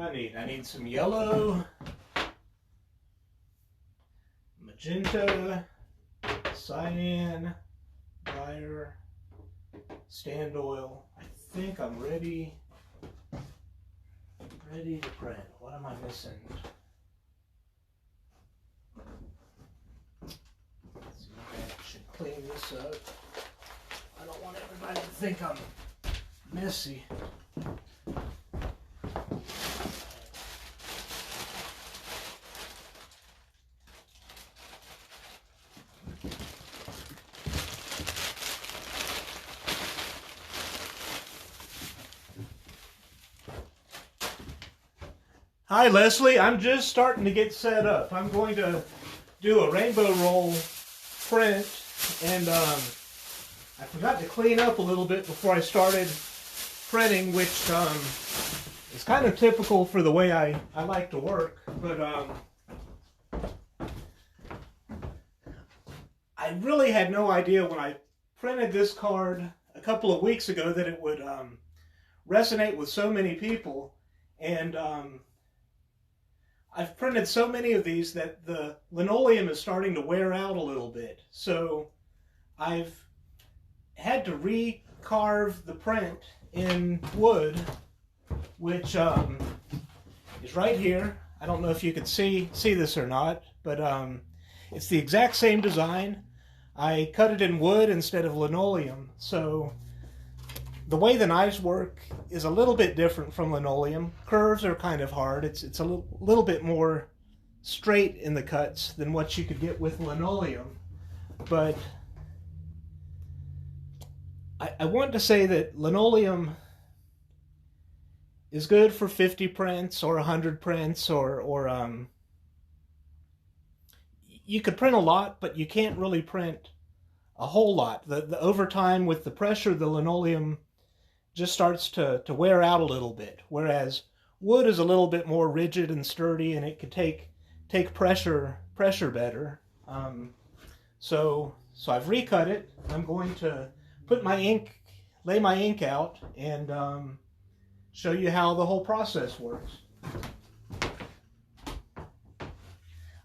I need? I need some yellow, magenta, cyan, briar, stand oil. I think I'm ready to print. What am I missing? Let's see, I should clean this up. I don't want everybody to think I'm messy. Hi Leslie, I'm just starting to get set up. I'm going to do a rainbow roll print, and I forgot to clean up a little bit before I started printing, which is kind of typical for the way I like to work, but I really had no idea when I printed this card a couple of weeks ago that it would resonate with so many people, and I've printed so many of these that the linoleum is starting to wear out a little bit. So I've had to recarve the print in wood, which is right here. I don't know if you can see this or not, but it's the exact same design. I cut it in wood instead of linoleum. So the way the knives work is a little bit different from linoleum. Curves are kind of hard. It's a little bit more straight in the cuts than what you could get with linoleum. But I want to say that linoleum is good for 50 prints or 100 prints, or you could print a lot, but you can't really print a whole lot. The over time with the pressure, the linoleum just starts to wear out a little bit, whereas wood is a little bit more rigid and sturdy, and it could take pressure better. So I've recut it. I'm going to put my ink, lay my ink out, and show you how the whole process works.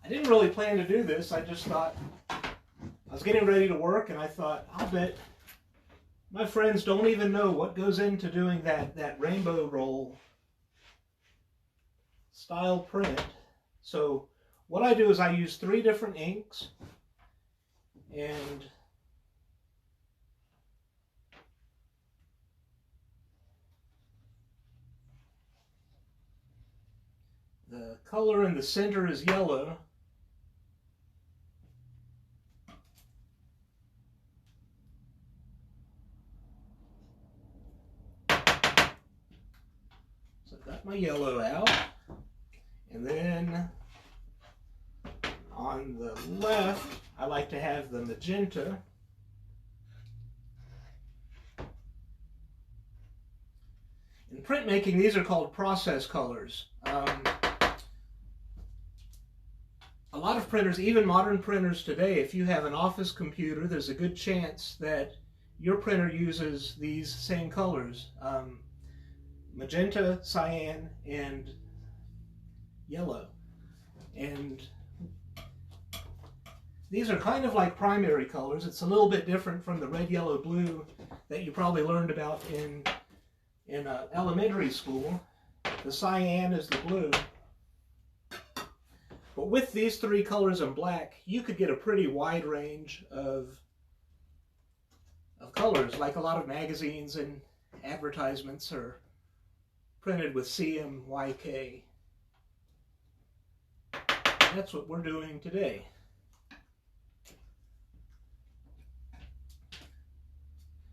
I didn't really plan to do this. I just thought, I was getting ready to work, and I thought, I'll bet my friends don't even know what goes into doing that rainbow roll style print. So what I do is I use 3 different inks, and the color in the center is yellow. Got my yellow out, and then on the left I like to have the magenta. In printmaking, these are called process colors. A lot of printers, even modern printers today, if you have an office computer, there's a good chance that your printer uses these same colors. Magenta, cyan, and yellow. And these are kind of like primary colors. It's a little bit different from the red, yellow, blue that you probably learned about in elementary school. The cyan is the blue. But with these 3 colors in black, you could get a pretty wide range of colors, like a lot of magazines and advertisements are printed with CMYK. That's what we're doing today.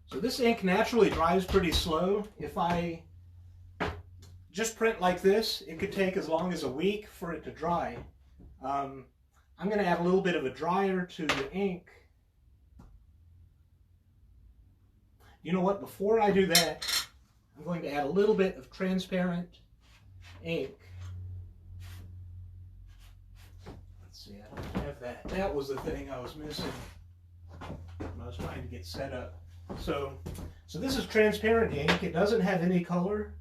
So this ink naturally dries pretty slow. If I just print like this, it could take as long as a week for it to dry. I'm going to add a little bit of a dryer to the ink. You know what? Before I do that, I'm going to add a little bit of transparent ink. Let's see, I don't have that. That was the thing I was missing when I was trying to get set up. So this is transparent ink. It doesn't have any color,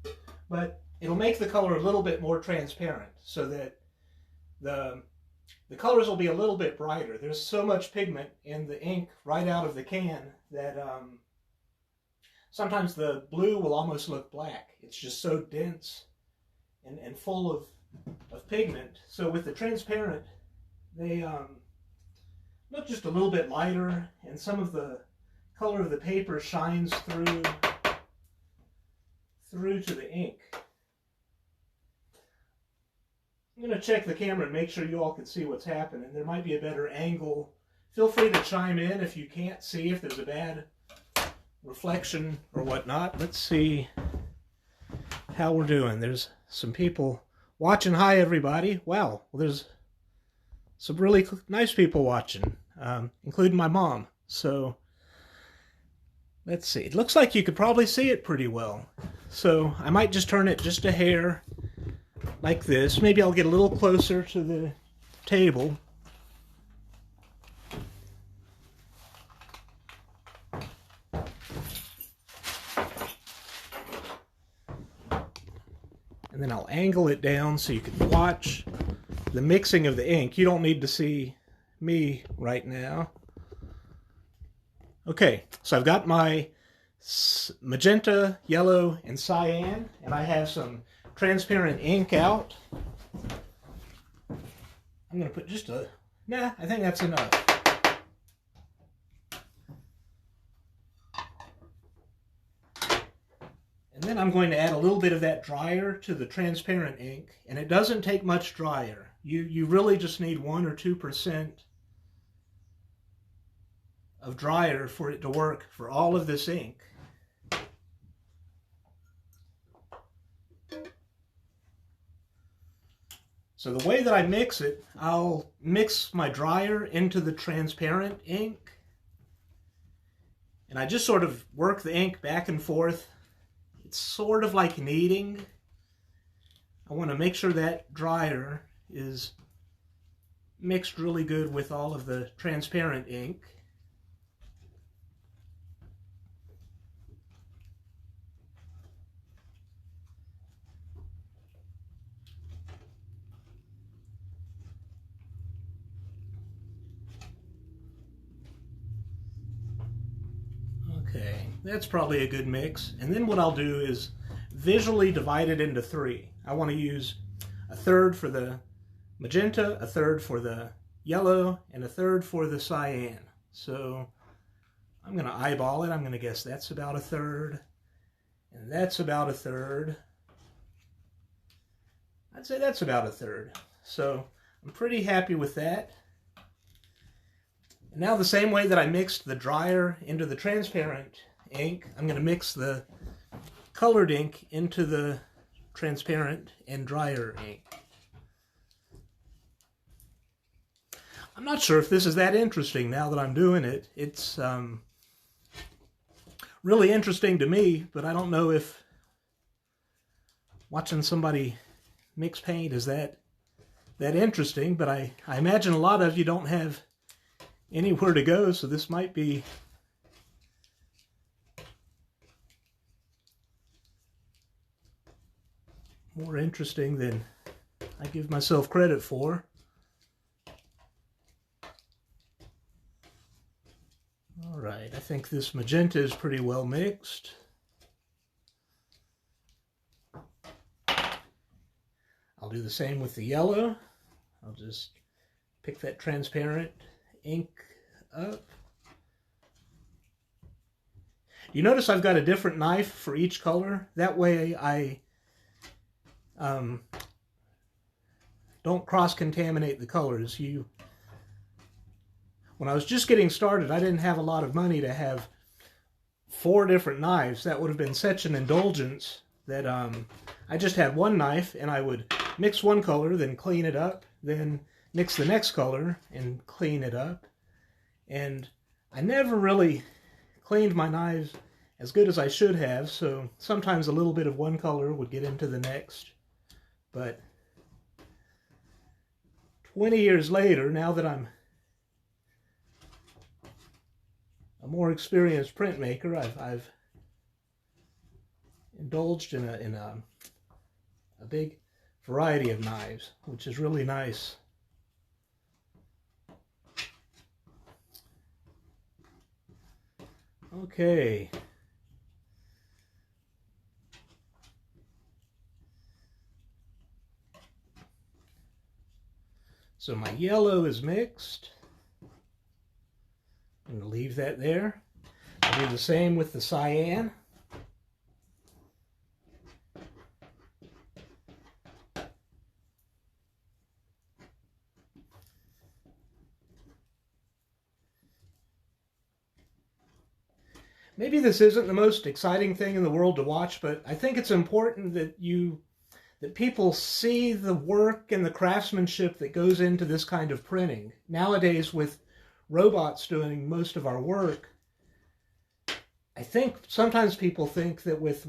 but it'll make the color a little bit more transparent so that the colors will be a little bit brighter. There's so much pigment in the ink right out of the can that sometimes the blue will almost look black. It's just so dense and full of pigment. So with the transparent, they look just a little bit lighter, and some of the color of the paper shines through to the ink. I'm going to check the camera and make sure you all can see what's happening. There might be a better angle. Feel free to chime in if you can't see, if there's a bad reflection or whatnot. Let's see how we're doing. There's some people watching. Hi, everybody. Wow, well, there's some really nice people watching, including my mom. So let's see. It looks like you could probably see it pretty well. So I might just turn it just a hair like this. Maybe I'll get a little closer to the table. And then I'll angle it down so you can watch the mixing of the ink. You don't need to see me right now. Okay, so I've got my magenta, yellow, and cyan, and I have some transparent ink out. I'm going to put just a... Nah, I think that's enough. And then I'm going to add a little bit of that dryer to the transparent ink, and it doesn't take much dryer. You really just need 1 or 2% of dryer for it to work for all of this ink. So the way that I mix it, I'll mix my dryer into the transparent ink, and I just sort of work the ink back and forth. It's sort of like kneading. I want to make sure that dryer is mixed really good with all of the transparent ink. Okay, that's probably a good mix. And then what I'll do is visually divide it into 3. I want to use a third for the magenta, a third for the yellow, and a third for the cyan. So I'm going to eyeball it. I'm going to guess that's about a third, and that's about a third. I'd say that's about a third. So I'm pretty happy with that. And now the same way that I mixed the dryer into the transparent ink, I'm going to mix the colored ink into the transparent and dryer ink. I'm not sure if this is that interesting now that I'm doing it. It's really interesting to me, but I don't know if watching somebody mix paint is that interesting, but I imagine a lot of you don't have anywhere to go, so this might be more interesting than I give myself credit for. All right, I think this magenta is pretty well mixed. I'll do the same with the yellow. I'll just pick that transparent ink up. You notice I've got a different knife for each color. That way I don't cross-contaminate the colors. When I was just getting started, I didn't have a lot of money to have 4 different knives. That would have been such an indulgence that I just had one knife, and I would mix one color, then clean it up, then mix the next color and clean it up. And I never really cleaned my knives as good as I should have, so sometimes a little bit of one color would get into the next. But 20 years later, now that I'm a more experienced printmaker, I've indulged in a a big variety of knives, which is really nice. Okay. So my yellow is mixed. I'm going to leave that there. I'll do the same with the cyan. Maybe this isn't the most exciting thing in the world to watch, but I think it's important that people see the work and the craftsmanship that goes into this kind of printing. Nowadays, with robots doing most of our work, I think sometimes people think that with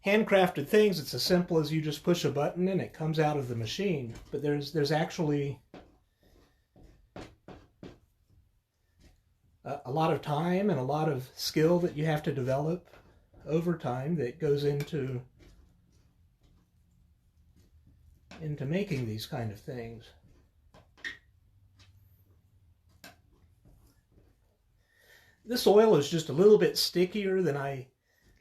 handcrafted things, it's as simple as you just push a button and it comes out of the machine. But there's actually a lot of time and a lot of skill that you have to develop over time that goes into making these kind of things. This oil is just a little bit stickier than I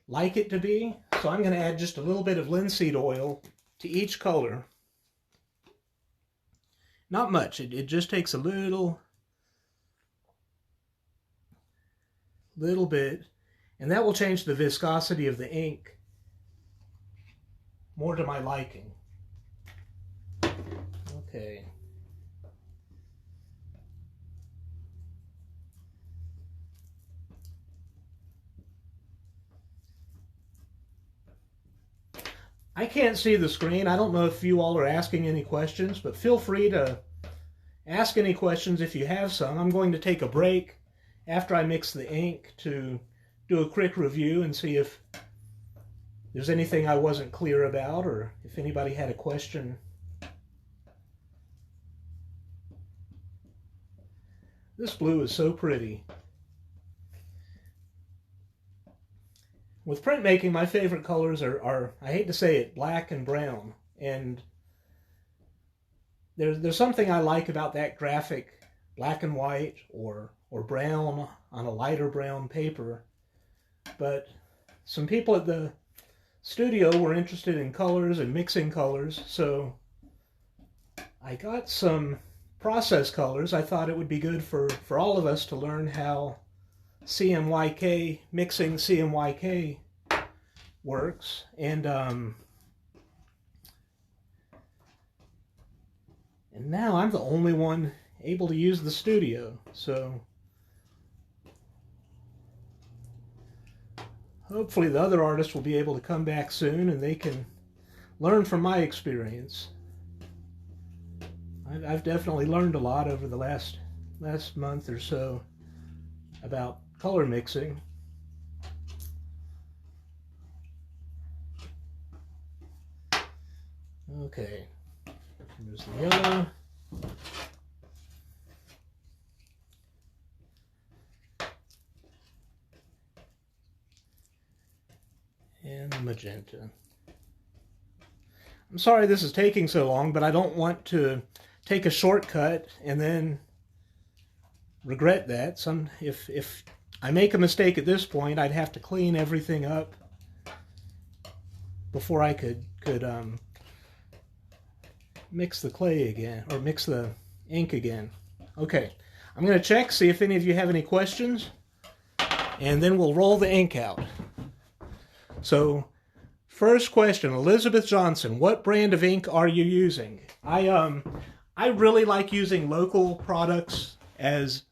like it to be, so I'm going to add just a little bit of linseed oil to each color. Not much, it just takes a little bit, and that will change the viscosity of the ink more to my liking. Okay. I can't see the screen. I don't know if you all are asking any questions, but feel free to ask any questions if you have some. I'm going to take a break after I mix the ink to do a quick review and see if there's anything I wasn't clear about or if anybody had a question. This blue is so pretty. With printmaking, my favorite colors are, I hate to say it, black and brown. And there's something I like about that graphic black and white or brown on a lighter brown paper. But some people at the studio were interested in colors and mixing colors, so I got some process colors. I thought it would be good for all of us to learn how CMYK, mixing CMYK works. And now I'm the only one able to use the studio, so hopefully the other artists will be able to come back soon and they can learn from my experience. I've definitely learned a lot over the last month or so about color mixing. Okay, there's the yellow. And the magenta. I'm sorry this is taking so long, but I don't want to take a shortcut and then regret that. If I make a mistake at this point, I'd have to clean everything up before I could mix the clay again, or mix the ink again. Okay, I'm going to check, see if any of you have any questions, and then we'll roll the ink out. So, first question, Elizabeth Johnson, what brand of ink are you using? I really like using local products as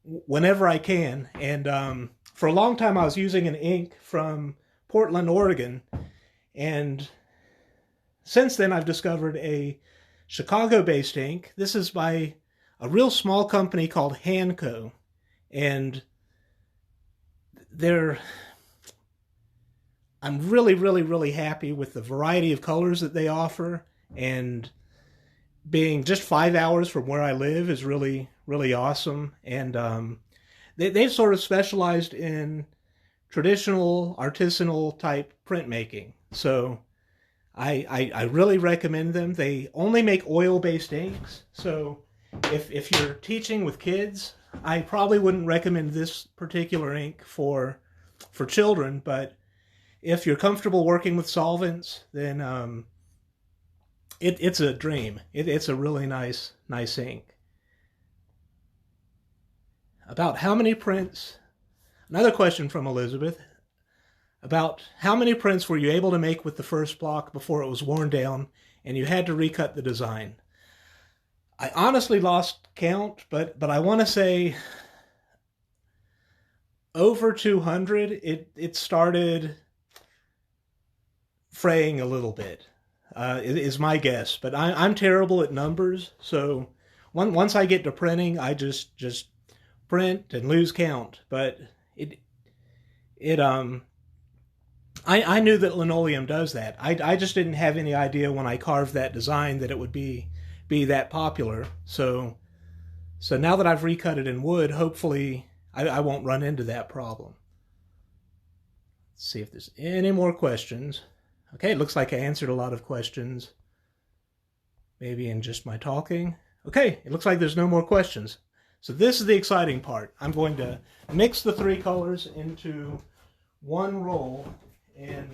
whenever I can, and for a long time I was using an ink from Portland, Oregon, and since then I've discovered a Chicago-based ink. This is by a real small company called Hanco, and I'm really happy with the variety of colors that they offer, and being just 5 hours from where I live is really awesome. And they've sort of specialized in traditional artisanal type printmaking. So I really recommend them. They only make oil-based inks, so if you're teaching with kids, I probably wouldn't recommend this particular ink for children, but if you're comfortable working with solvents, then it's a dream. It's a really nice ink. About how many prints, another question from Elizabeth, about how many prints were you able to make with the first block before it was worn down and you had to recut the design? I honestly lost count, but I want to say over 200. It started fraying a little bit, is my guess. But I'm terrible at numbers, so once I get to printing, I just print and lose count. But I knew that linoleum does that. I just didn't have any idea when I carved that design that it would be that popular. So now that I've recut it in wood, hopefully I won't run into that problem. Let's see if there's any more questions. Okay, it looks like I answered a lot of questions. Maybe in just my talking. Okay, it looks like there's no more questions. So this is the exciting part. I'm going to mix the three colors into one roll, and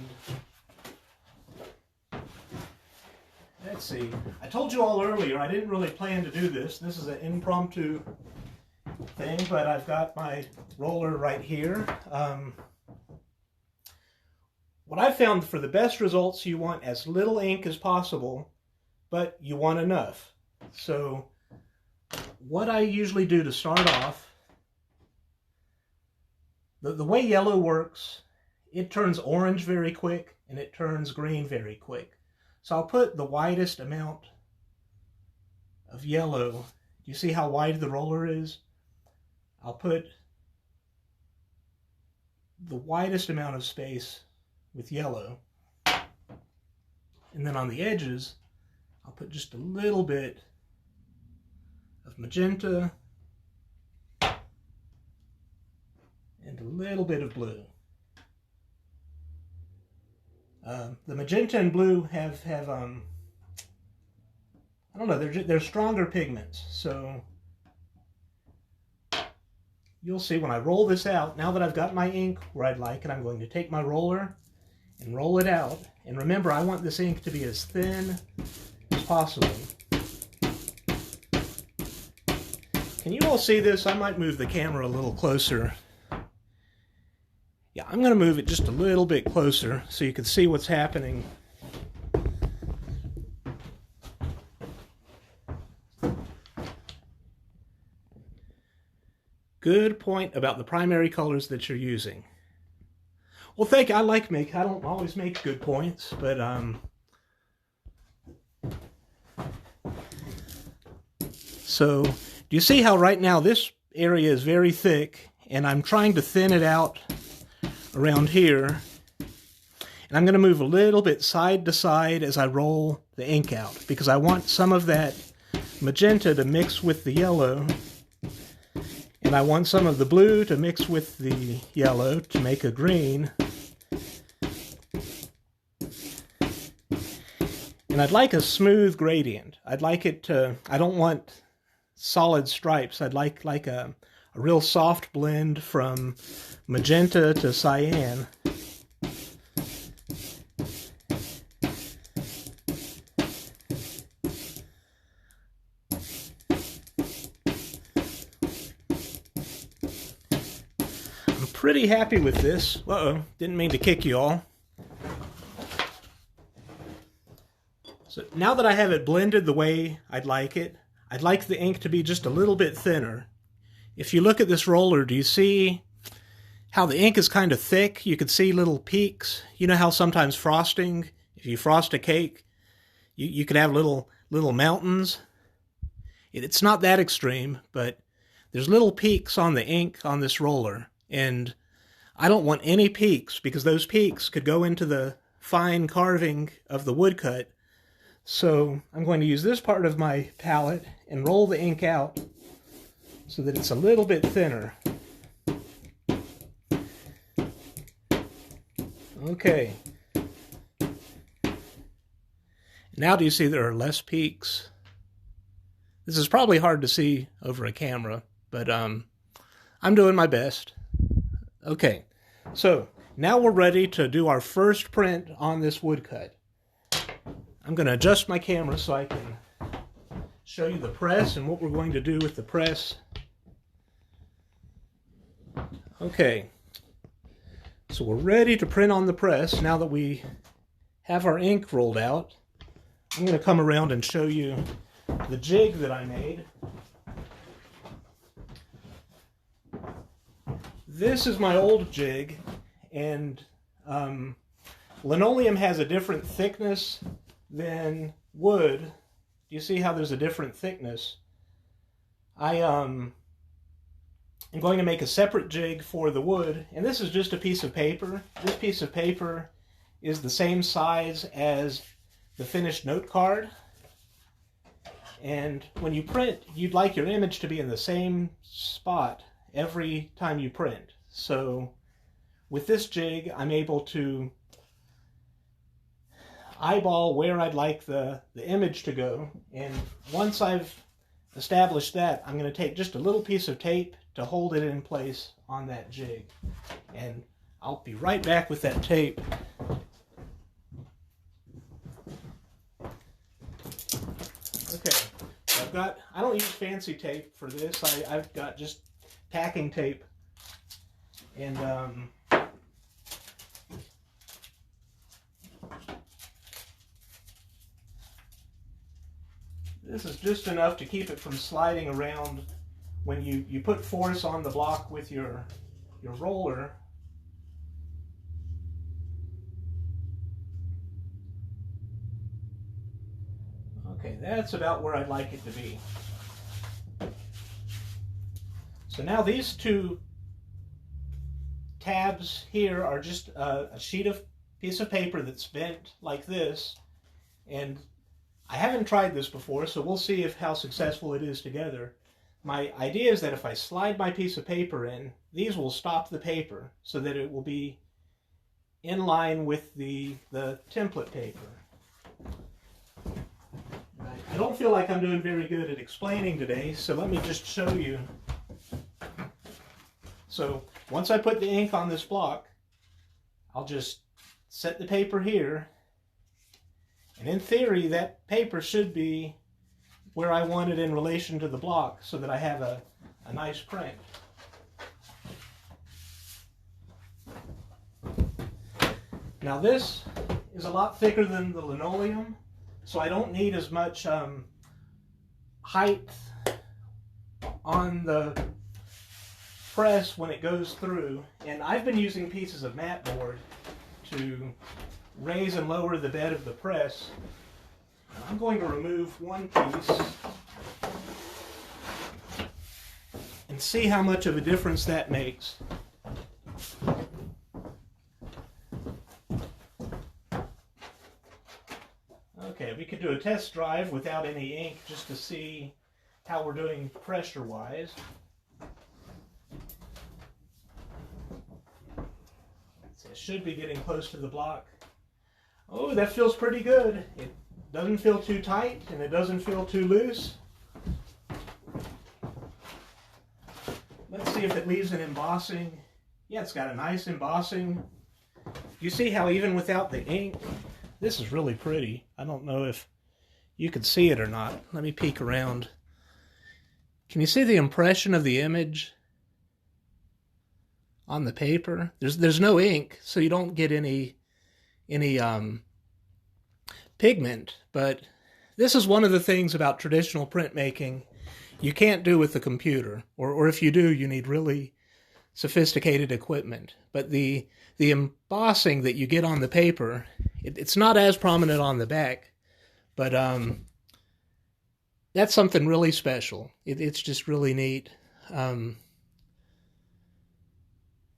let's see. I told you all earlier I didn't really plan to do this. This is an impromptu thing, but I've got my roller right here. What I've found, for the best results, you want as little ink as possible, but you want enough. So what I usually do to start off, the way yellow works, it turns orange very quick and it turns green very quick. So I'll put the widest amount of yellow. Do you see how wide the roller is? I'll put the widest amount of space with yellow. And then on the edges, I'll put just a little bit of magenta and a little bit of blue. The magenta and blue have I don't know, they're stronger pigments, so you'll see when I roll this out. Now that I've got my ink where I'd like it, I'm going to take my roller and roll it out. And remember, I want this ink to be as thin as possible. Can you all see this? I might move the camera a little closer. Yeah, I'm going to move it just a little bit closer so you can see what's happening. Good point about the primary colors that you're using. Well, I don't always make good points, but so do you see how right now this area is very thick, and I'm trying to thin it out around here, and I'm going to move a little bit side to side as I roll the ink out, because I want some of that magenta to mix with the yellow, and I want some of the blue to mix with the yellow to make a green. And I'd like a smooth gradient. I'd like it to, I don't want solid stripes. I'd like a real soft blend from magenta to cyan. I'm pretty happy with this. Uh-oh, didn't mean to kick you all. So now that I have it blended the way I'd like it, I'd like the ink to be just a little bit thinner. If you look at this roller, do you see how the ink is kind of thick? You could see little peaks. You know how sometimes frosting, if you frost a cake, you could have little mountains. It's not that extreme, but there's little peaks on the ink on this roller. And I don't want any peaks, because those peaks could go into the fine carving of the woodcut. So I'm going to use this part of my palette and roll the ink out so that it's a little bit thinner. Okay. Now do you see there are less peaks? This is probably hard to see over a camera, but I'm doing my best. Okay, so now we're ready to do our first print on this woodcut. I'm going to adjust my camera so I can show you the press and what we're going to do with the press. Okay, so we're ready to print on the press now that we have our ink rolled out. I'm going to come around and show you the jig that I made. This is my old jig, and linoleum has a different thickness than wood. Do you see how there's a different thickness? I'm going to make a separate jig for the wood, and this is just a piece of paper. This piece of paper is the same size as the finished note card, and when you print, you'd like your image to be in the same spot every time you print. So with this jig, I'm able to eyeball where I'd like the image to go, and once I've established that, I'm going to take just a little piece of tape to hold it in place on that jig, and I'll be right back with that tape. Okay, so I don't use fancy tape for this. I've got just packing tape, and this is just enough to keep it from sliding around when you put force on the block with your roller. Okay, that's about where I'd like it to be. So now these two tabs here are just a piece of paper that's bent like this, and I haven't tried this before, so we'll see how successful it is together. My idea is that if I slide my piece of paper in, these will stop the paper so that it will be in line with the template paper. I don't feel like I'm doing very good at explaining today, so let me just show you. So once I put the ink on this block, I'll just set the paper here, and in theory that paper should be where I want it in relation to the block so that I have a nice print. Now this is a lot thicker than the linoleum, so I don't need as much height on the press when it goes through, and I've been using pieces of mat board to raise and lower the bed of the press. I'm going to remove one piece and see how much of a difference that makes. Okay, we could do a test drive without any ink just to see how we're doing pressure-wise. It should be getting close to the block. Oh, that feels pretty good. It doesn't feel too tight and it doesn't feel too loose. Let's see if it leaves an embossing. Yeah, it's got a nice embossing. You see how even without the ink, this is really pretty. I don't know if you can see it or not. Let me peek around. Can you see the impression of the image on the paper? There's no ink, so you don't get any pigment, but this is one of the things about traditional printmaking you can't do with the computer, or if you do, you need really sophisticated equipment. But the embossing that you get on the paper, it's not as prominent on the back, but that's something really special. It's just really neat.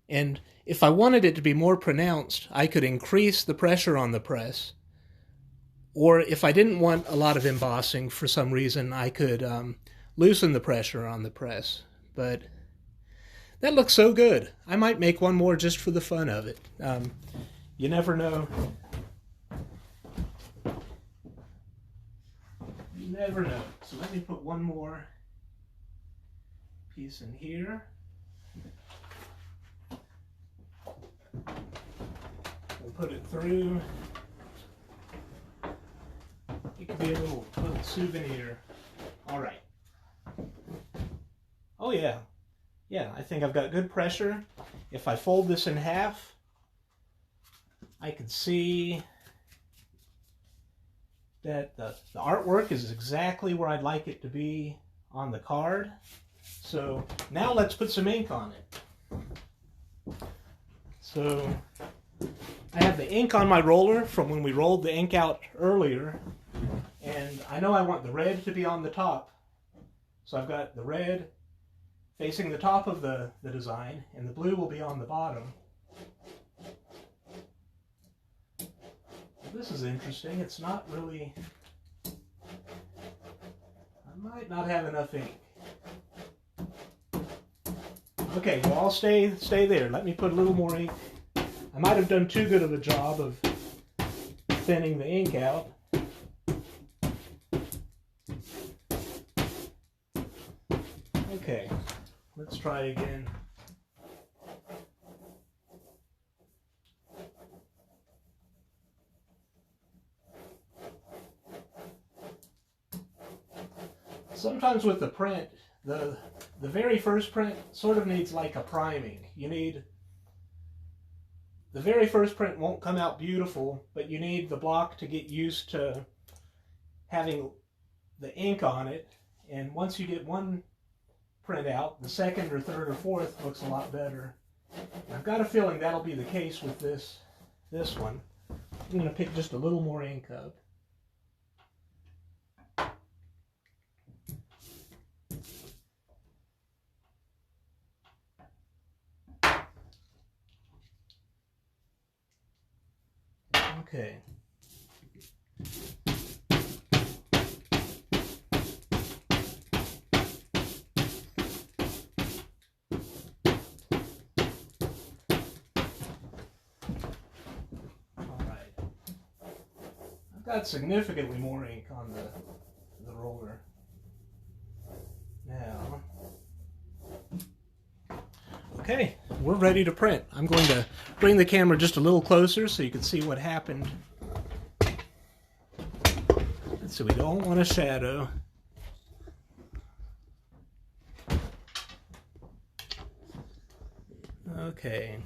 And if I wanted it to be more pronounced, I could increase the pressure on the press. Or if I didn't want a lot of embossing for some reason, I could loosen the pressure on the press. But that looks so good. I might make one more just for the fun of it. You never know. You never know. So let me put one more piece in here. We'll put it through. It could be a little souvenir. All right. Oh yeah. Yeah, I think I've got good pressure. If I fold this in half, I can see that the artwork is exactly where I'd like it to be on the card. So now let's put some ink on it. So I have the ink on my roller from when we rolled the ink out earlier, and I know I want the red to be on the top. So I've got the red facing the top of the design, and the blue will be on the bottom. This is interesting. It's not really... I might not have enough ink. Okay, you all stay there. Let me put a little more ink. I might have done too good of a job of thinning the ink out. Okay, let's try again. Sometimes with the print, the very first print sort of needs like a priming. You need, the very first print won't come out beautiful, but you need the block to get used to having the ink on it. And once you get one print out, the second or third or fourth looks a lot better. And I've got a feeling that'll be the case with this one. I'm going to pick just a little more ink up. Okay. All right. I've got significantly more ink on the roller now. Okay, we're ready to print. I'm going to bring the camera just a little closer so you can see what happened. So we don't want a shadow. Okay.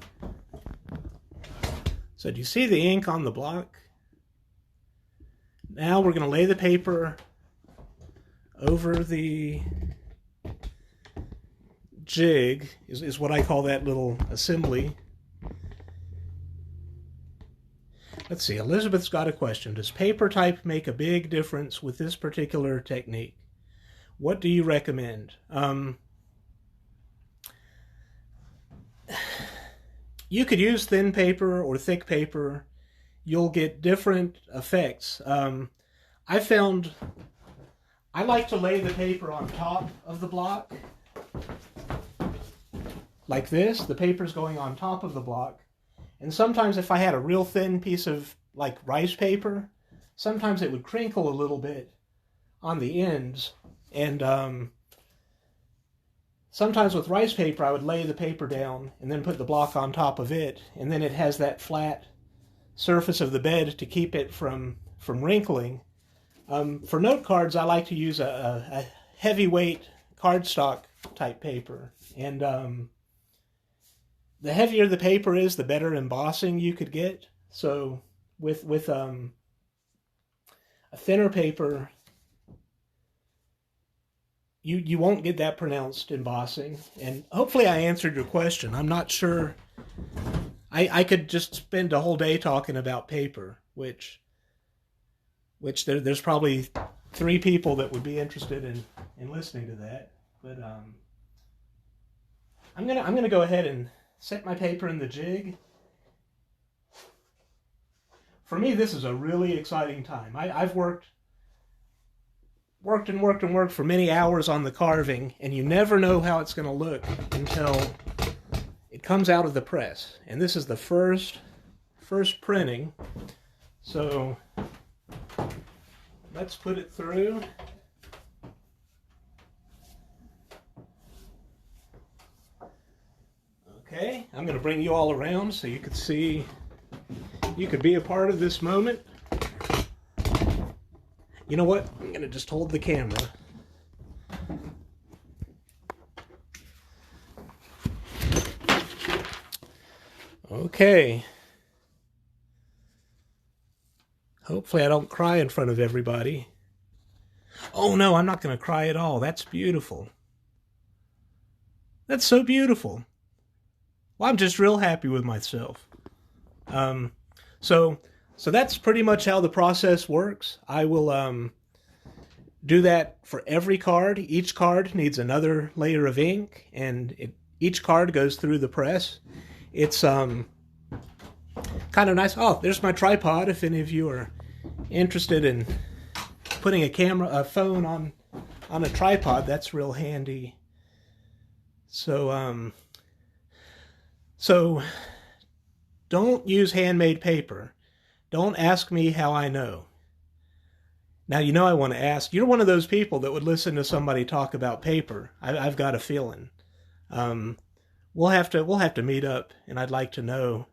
So do you see the ink on the block? Now we're going to lay the paper over the jig, is what I call that little assembly. Let's see, Elizabeth's got a question. Does paper type make a big difference with this particular technique? What do you recommend? You could use thin paper or thick paper. You'll get different effects. I found I like to lay the paper on top of the block. Like this, the paper's going on top of the block. And sometimes if I had a real thin piece of like rice paper, sometimes it would crinkle a little bit on the ends. And sometimes with rice paper, I would lay the paper down and then put the block on top of it. And then it has that flat surface of the bed to keep it from wrinkling. For note cards, I like to use a heavyweight cardstock type paper. And the heavier the paper is, the better embossing you could get. So with a thinner paper, you won't get that pronounced embossing. And hopefully I answered your question. I'm not sure. I could just spend a whole day talking about paper, which there's probably 3 people that would be interested in listening to that. But I'm gonna go ahead and set my paper in the jig. For me, this is a really exciting time. I've worked for many hours on the carving, and you never know how it's going to look until it comes out of the press. And this is the first printing. So let's put it through. I'm going to bring you all around so you could see, you could be a part of this moment. You know what? I'm going to just hold the camera. Okay. Hopefully I don't cry in front of everybody. Oh no, I'm not going to cry at all. That's beautiful. That's so beautiful. Well, I'm just real happy with myself. So that's pretty much how the process works. I will do that for every card. Each card needs another layer of ink, and each card goes through the press. It's kind of nice. Oh, there's my tripod. If any of you are interested in putting a phone on a tripod, that's real handy. So don't use handmade paper. Don't ask me how I know. Now, you know I want to ask. You're one of those people that would listen to somebody talk about paper. I've got a feeling. We'll have to meet up, and I'd like to know.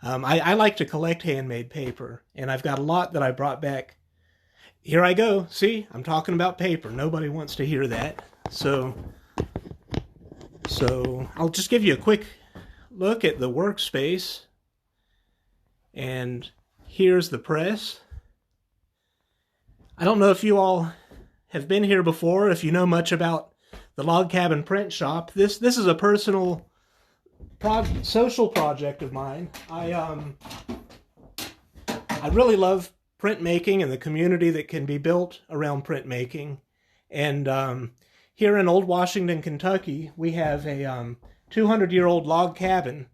I like to collect handmade paper, and I've got a lot that I brought back. Here I go. See, I'm talking about paper. Nobody wants to hear that. So I'll just give you a quick look at the workspace. And here's the press. I don't know if you all have been here before, if you know much about the Log Cabin Print Shop. This is a personal social project of mine. I really love printmaking and the community that can be built around printmaking. And here in Old Washington, Kentucky, we have a 200-year-old log cabin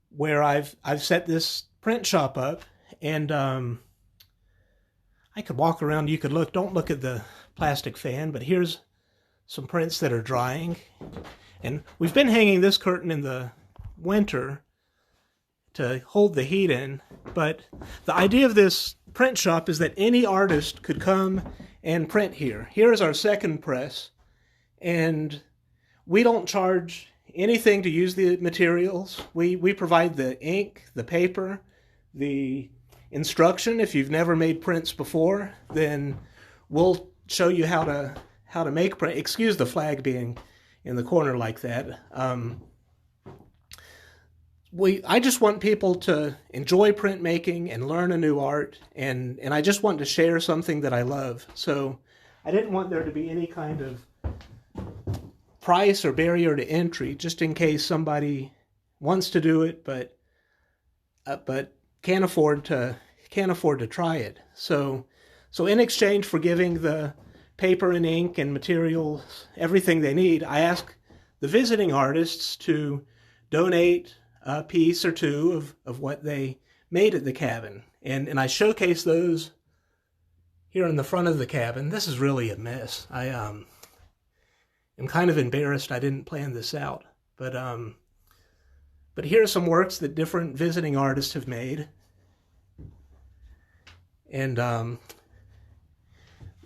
where I've set this print shop up, and I could walk around. You could look. Don't look at the plastic fan, but here's some prints that are drying. And we've been hanging this curtain in the winter to hold the heat in, but the idea of this print shop is that any artist could come and print here. Here is our second press, and we don't charge anything to use the materials. We provide the ink, the paper, the instruction. If you've never made prints before, then we'll show you how to make print. Excuse the flag being in the corner like that. I just want people to enjoy printmaking and learn a new art, and I just want to share something that I love. So I didn't want there to be any kind of price or barrier to entry, just in case somebody wants to do it but can't afford to try it. So in exchange for giving the paper and ink and materials, everything they need, I ask the visiting artists to donate a piece or two of what they made at the cabin. And I showcase those here in the front of the cabin. This is really a mess. I'm kind of embarrassed I didn't plan this out. But here are some works that different visiting artists have made. And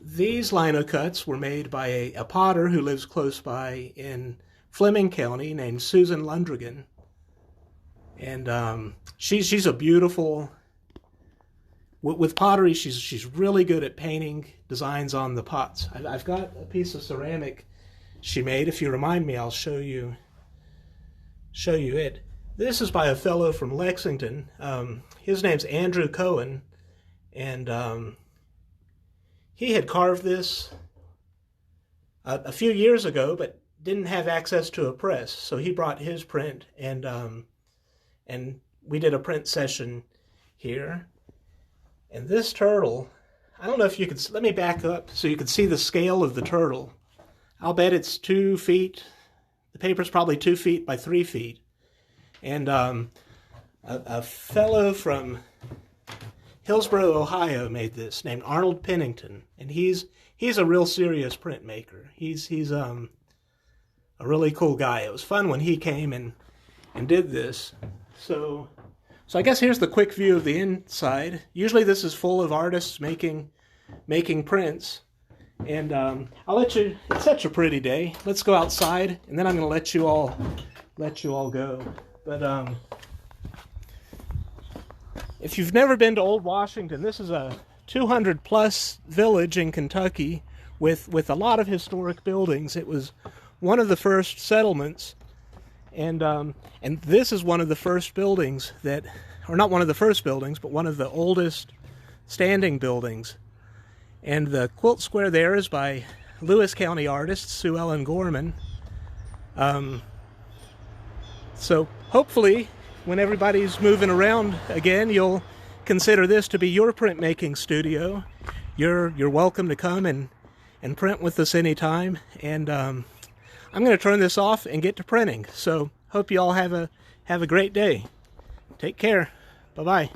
these lino cuts were made by a potter who lives close by in Fleming County named Susan Lundrigan. And she's a beautiful, with pottery, she's really good at painting designs on the pots. I've got a piece of ceramic she made. If you remind me, I'll show you it. This is by a fellow from Lexington. His name's Andrew Cohen, and he had carved this a few years ago, but didn't have access to a press, so he brought his print, and we did a print session here. And this turtle, I don't know if you could, let me back up so you can see the scale of the turtle. I'll bet it's 2 feet. The paper's probably 2 feet by 3 feet. And a fellow from Hillsboro, Ohio made this, named Arnold Pennington. And he's a real serious printmaker. He's a really cool guy. It was fun when he came and did this. So I guess here's the quick view of the inside. Usually this is full of artists making prints. And I'll let you, it's such a pretty day. Let's go outside, and then I'm going to let you all let you all go. But if you've never been to Old Washington, this is a 200-plus village in Kentucky with a lot of historic buildings. It was one of the first settlements, and this is one of the first buildings that, or not one of the first buildings, but one of the oldest standing buildings. And the quilt square there is by Lewis County artist Sue Ellen Gorman. So hopefully, when everybody's moving around again, you'll consider this to be your printmaking studio. You're welcome to come and print with us anytime. And I'm going to turn this off and get to printing. So hope you all have a great day. Take care. Bye-bye.